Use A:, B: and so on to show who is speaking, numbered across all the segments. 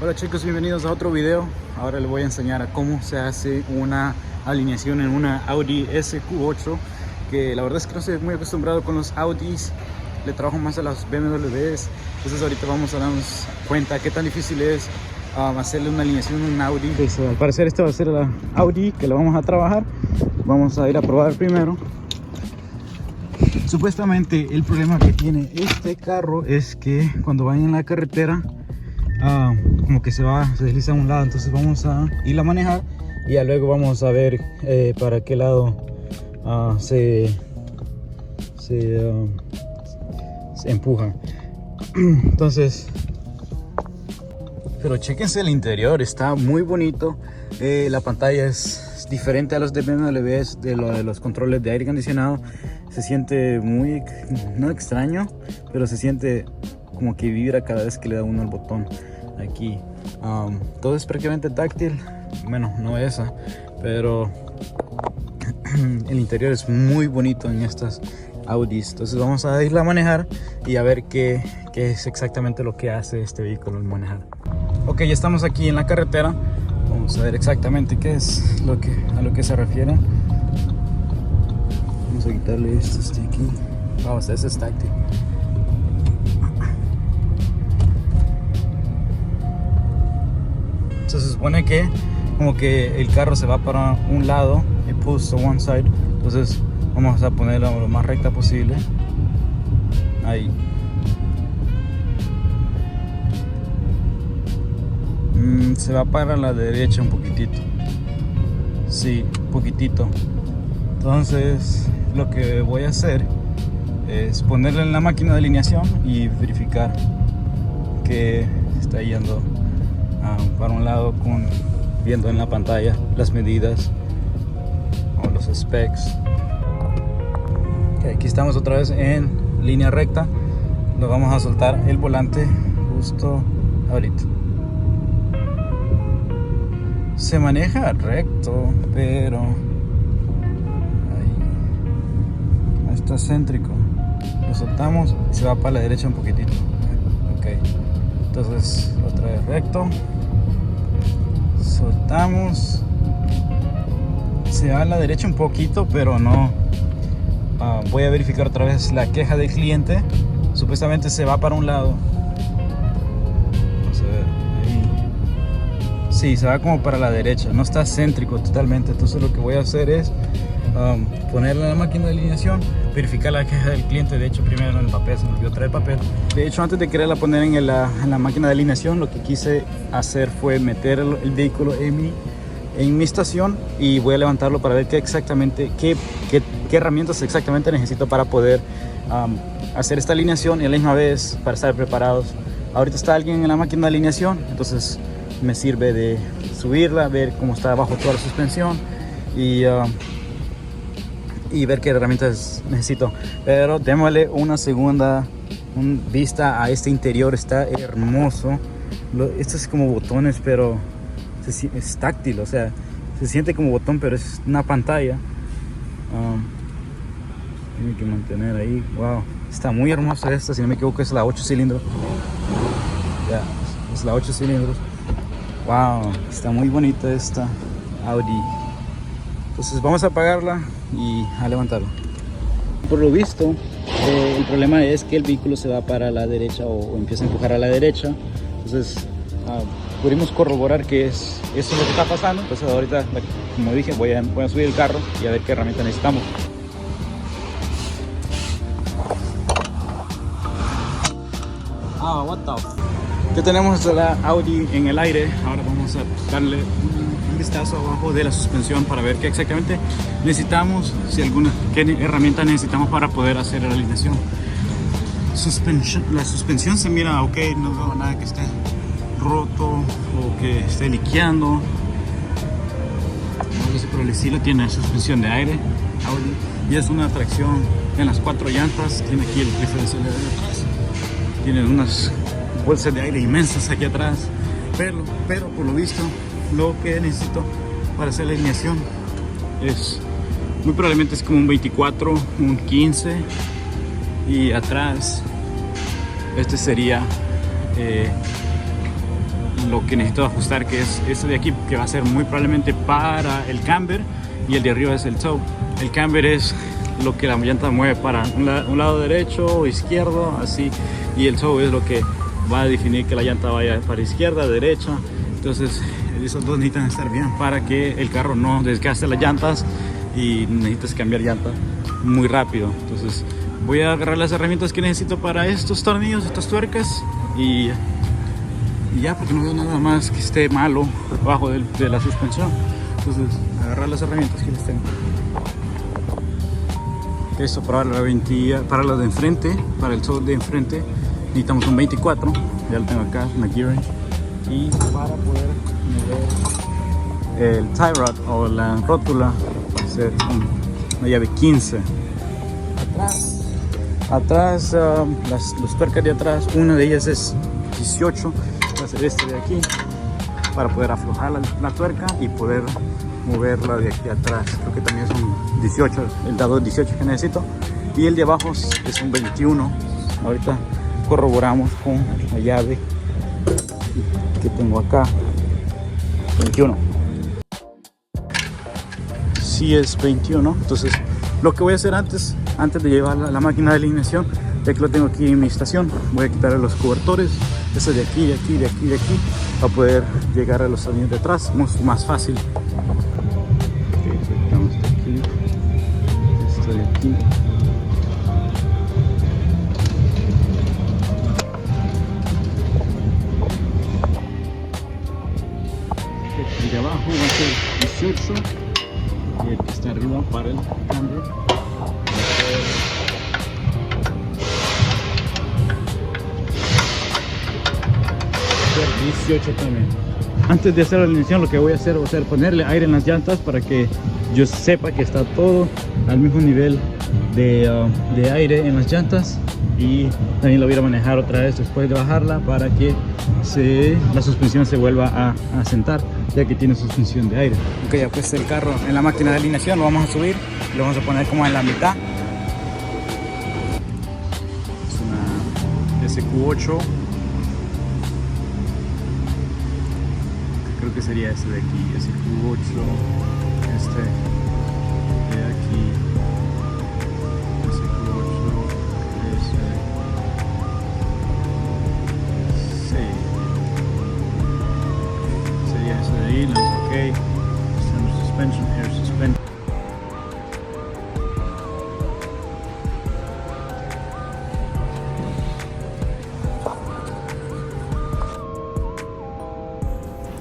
A: Hola chicos, bienvenidos a otro video. Ahora les voy a enseñar a cómo se hace una alineación en una Audi SQ8, que la verdad es que no estoy muy acostumbrado con los Audis, le trabajo más a las BMWs. Entonces ahorita vamos a darnos cuenta qué tan difícil es hacerle una alineación en un Audi. Pues, al parecer esta va a ser la Audi que la vamos a trabajar. Vamos a ir a probar primero. Supuestamente el problema que tiene este carro es que cuando va en la carretera como que se desliza a un lado. Entonces vamos a ir a manejar y ya luego vamos a ver para qué lado se empuja. Entonces, pero chequense el interior, está muy bonito. La pantalla es diferente a los de BMW, de los controles de aire acondicionado. Se siente muy, no extraño, pero se siente como que vibra cada vez que le da uno el botón aquí. Todo es prácticamente táctil, bueno, no esa, pero el interior es muy bonito en estas Audis. Entonces vamos a irla a manejar y a ver qué es exactamente lo que hace este vehículo al manejar. Ok, ya estamos aquí en la carretera. Vamos a ver exactamente qué es a lo que se refiere. Vamos a quitarle este aquí. Vamos, ese es táctil. Entonces se supone que como que el carro se va para un lado, it pulls to one side. Entonces vamos a ponerlo lo más recta posible. Ahí. Se va para la derecha un poquitito. Sí, un poquitito. Entonces lo que voy a hacer es ponerle en la máquina de alineación y verificar que está yendo para un lado, viendo en la pantalla las medidas o los specs. Okay, aquí estamos otra vez en línea recta. Lo vamos a soltar el volante justo ahorita. Se maneja recto, pero ahí está céntrico. Lo soltamos y se va para la derecha un poquitito. Ok, entonces otra vez recto, soltamos, se va a la derecha un poquito, pero no. Voy a verificar otra vez la queja del cliente. Supuestamente se va para un lado. Vamos a ver ahí. Sí, se va como para la derecha, no está céntrico totalmente. Entonces lo que voy a hacer es ponerle en la máquina de alineación, verificar la queja del cliente. De hecho, primero en el papel, se me olvidó traer papel. De hecho, antes de quererla poner en la máquina de alineación, lo que quise hacer fue meter el vehículo en mi estación y voy a levantarlo para ver qué herramientas exactamente necesito para poder hacer esta alineación y a la misma vez para estar preparados. Ahorita está alguien en la máquina de alineación, entonces me sirve de subirla, ver cómo está abajo toda la suspensión y ver qué herramientas necesito. Pero démosle una segunda vista a este interior. Está hermoso. Esto es como botones, pero es táctil, o sea, se siente como botón, pero es una pantalla. Tiene que mantener ahí. Wow, está muy hermosa esta. Si no me equivoco, es la 8 cilindros. Ya, es la 8 cilindros. Wow, está muy bonita esta Audi. Entonces vamos a apagarla y a levantarla. Por lo visto, el problema es que el vehículo se va para la derecha o empieza a empujar a la derecha. Entonces pudimos corroborar que eso es lo que está pasando. Entonces ahorita, como dije, voy a subir el carro y a ver qué herramienta necesitamos. What the... Ya tenemos la Audi en el aire. Ahora vamos a darle un vistazo abajo de la suspensión para ver qué exactamente necesitamos, qué herramienta necesitamos para poder hacer la alineación. La suspensión se mira ok, no veo nada que esté roto o que esté liqueando. No sé, pero el estilo tiene suspensión de aire Audi y es una tracción en las 4 llantas. Tiene aquí el rifle de acelerador atrás, tiene unas bolsas de aire inmensas aquí atrás, pero por lo visto lo que necesito para hacer la alineación es muy probablemente es como un 24, un 15 y atrás este sería lo que necesito ajustar, que es este de aquí, que va a ser muy probablemente para el camber, y el de arriba es el toe. El camber es lo que la llanta mueve para un lado derecho o izquierdo, así, y el toe es lo que va a definir que la llanta vaya para izquierda, derecha. Entonces esos dos necesitan estar bien para que el carro no desgaste las llantas y necesitas cambiar llanta muy rápido. Entonces voy a agarrar las herramientas que necesito para estos tornillos, estas tuercas, y ya, porque no veo nada más que esté malo abajo de la suspensión. Entonces agarrar las herramientas que les tengo. Esto para para la de enfrente, para el sol de enfrente necesitamos un 24, ya lo tengo acá, una gear wrench, y para poder mover el tie rod o la rótula va a ser una llave 15. Atrás las tuercas de atrás, una de ellas es 18, va a ser este de aquí, para poder aflojar la tuerca y poder moverla de aquí atrás. Creo que también son 18, el dado 18 que necesito, y el de abajo es un 21. Ahorita corroboramos con la llave que tengo acá. 21. Sí es 21. Entonces lo que voy a hacer antes de llevar la máquina de alineación, ya que lo tengo aquí en mi estación, voy a quitar los cobertores, este de aquí, de aquí, de aquí, de aquí, para poder llegar a los tornillos de atrás mucho más fácil. Sacamos de aquí, esto de aquí. El de abajo va a ser 18 y el que está arriba para el cambio va a ser 18 también. Antes de hacer la alineación, lo que voy a hacer va a ser ponerle aire en las llantas para que yo sepa que está todo al mismo nivel de aire en las llantas, y también lo voy a manejar otra vez después de bajarla para que la suspensión se vuelva a sentar, ya que tiene suspensión de aire. Ok, ya puesto el carro en la máquina de alineación, lo vamos a subir, lo vamos a poner como en la mitad. Es una SQ8. Creo que sería este de aquí, SQ8, este de aquí, SQ8, sí, sería ese de ahí, ok, suspension, air suspension.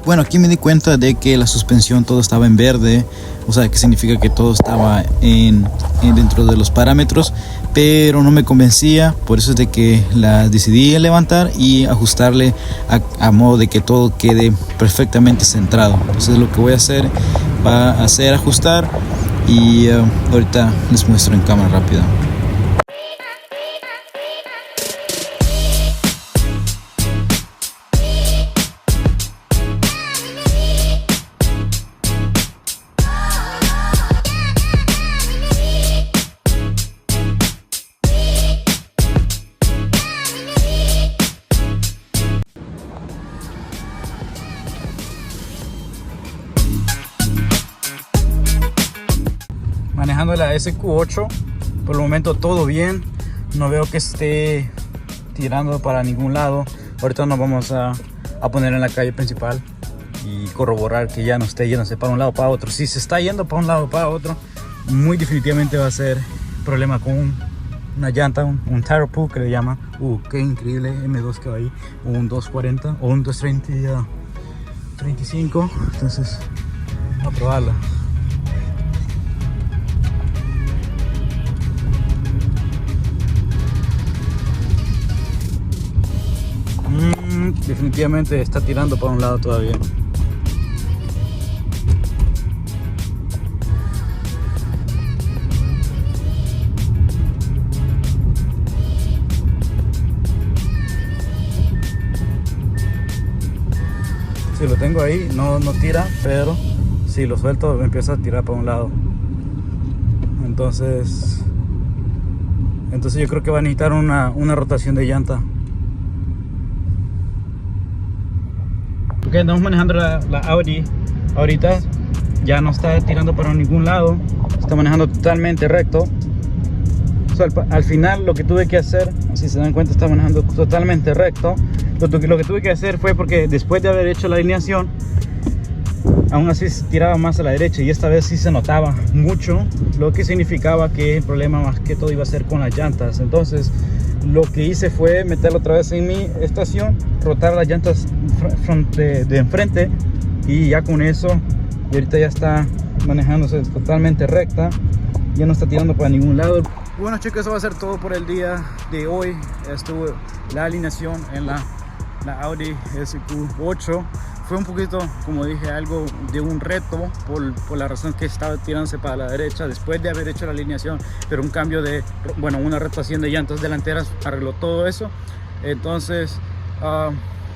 A: Bueno, aquí me di cuenta de que la suspensión todo estaba en verde, o sea, que significa que todo estaba dentro de los parámetros, pero no me convencía, por eso es de que la decidí levantar y ajustarle a modo de que todo quede perfectamente centrado. Entonces lo que voy a hacer va a ser ajustar, y ahorita les muestro en cámara rápida. Manejando la SQ8, por el momento todo bien, no veo que esté tirando para ningún lado. Ahorita nos vamos a poner en la calle principal y corroborar que ya no esté yéndose para un lado para otro. Si se está yendo para un lado para otro, muy definitivamente va a ser problema con una llanta, un tire pull que le llaman. Qué increíble M2 que va ahí, un 240 o un 230 35. Entonces vamos a probarla. Definitivamente está tirando para un lado todavía. Si lo tengo ahí, no tira, pero si lo suelto empieza a tirar para un lado. Entonces yo creo que va a necesitar una rotación de llanta. Ok, andamos manejando la Audi. Ahorita ya no está tirando para ningún lado, está manejando totalmente recto. Al final lo que tuve que hacer, si se dan cuenta, está manejando totalmente recto. Lo que tuve que hacer fue porque después de haber hecho la alineación, aún así tiraba más a la derecha, y esta vez sí se notaba mucho, lo que significaba que el problema más que todo iba a ser con las llantas. Entonces lo que hice fue meterlo otra vez en mi estación, rotar las llantas de enfrente, y ya con eso, y ahorita ya está manejándose totalmente recta, ya no está tirando para ningún lado. Bueno chicos, eso va a ser todo por el día de hoy. Estuvo la alineación en la Audi SQ8. Fue un poquito, como dije, algo de un reto por la razón que estaba tirándose para la derecha después de haber hecho la alineación, pero un cambio de, bueno, una rotación de llantas delanteras arregló todo eso. Entonces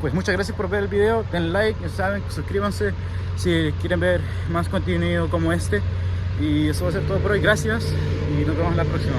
A: pues muchas gracias por ver el video, den like, ya saben, suscríbanse si quieren ver más contenido como este, y eso va a ser todo por hoy. Gracias y nos vemos la próxima.